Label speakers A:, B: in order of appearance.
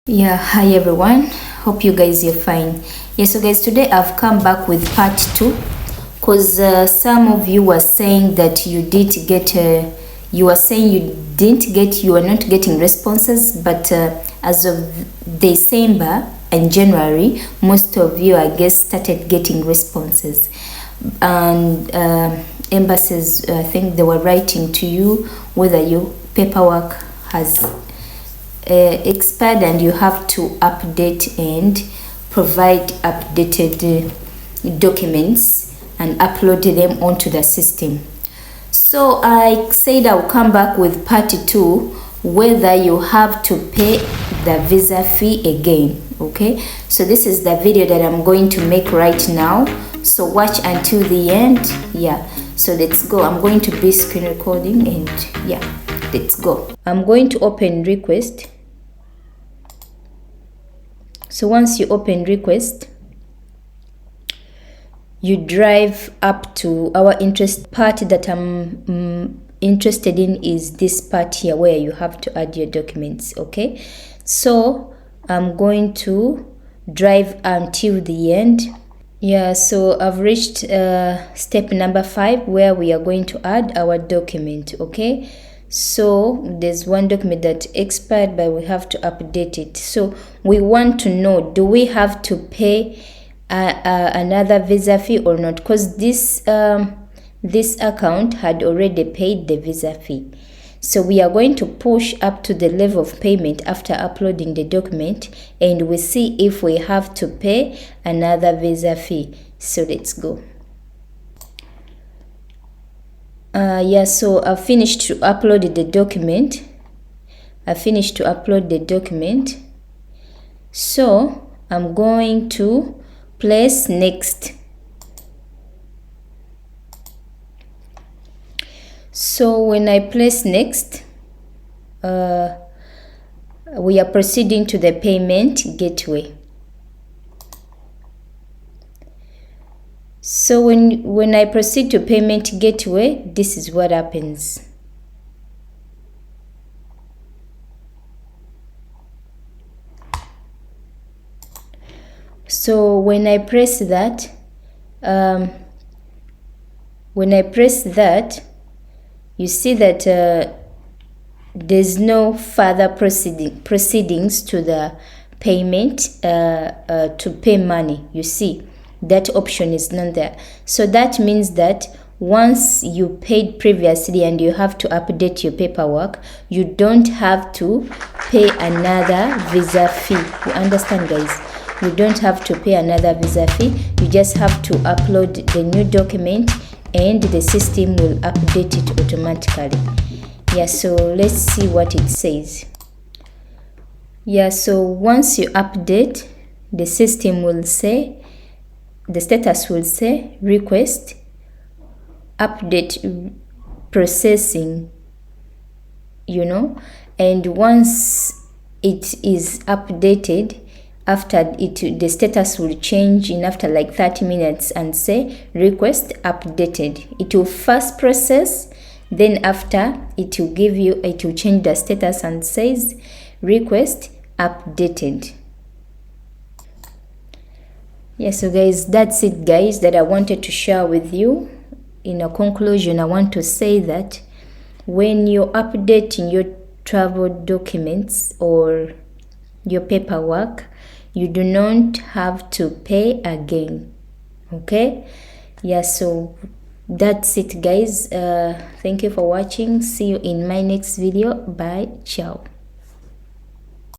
A: Yeah, hi everyone, hope you guys are fine. Yeah, so guys, today I've come back with part 2 because some of you were saying that you did get you were saying you are not getting responses, but as of December and January, most of you, I guess, started getting responses. And embassies, I think they were writing to you whether your paperwork has expired and you have to update and provide updated documents and upload them onto the system. So I said I'll come back with part 2, whether you have to pay the visa fee again. Okay, so this is the video that I'm going to make right now, so watch until the end. Yeah, so let's go. I'm going to be screen recording and yeah, let's go. I'm going to open request. So once you open request, you drive up to our interest part that I'm interested in is this part here where you have to add your documents. Okay, so I'm going to drive until the end. Yeah, so I've reached step number 5 where we are going to add our document. Okay, so there's one document that expired, but we have to update it. So we want to know, do we have to pay another visa fee or not? Because this account had already paid the visa fee. So we are going to push up to the level of payment after uploading the document, and we see if we have to pay another visa fee. So let's go. Yeah, so I finished to upload the document. So I'm going to place next. So when I place next, we are proceeding to the payment gateway. So when I proceed to payment gateway, this is what happens. So when I press that, you see that there's no further proceedings to the payment to pay money. You see, that option is not there. So that means that once you paid previously and you have to update your paperwork, you don't have to pay another visa fee. You understand, guys? You don't have to pay another visa fee. You just have to upload the new document and the system will update it automatically. Yeah, so let's see what it says. Yeah, so once you update, the system will say, the status will say request update processing, you know, and once it is updated, after it, the status will change in after like 30 minutes and say request updated. It will first process, then after it will give you, it will change the status and says request updated. Yeah, so guys, that's it guys that I wanted to share with you. In a conclusion, I want to say that when you're updating your travel documents or your paperwork, you do not have to pay again. Okay, yeah, so that's it guys. Thank you for watching. See you in my next video. Bye, ciao.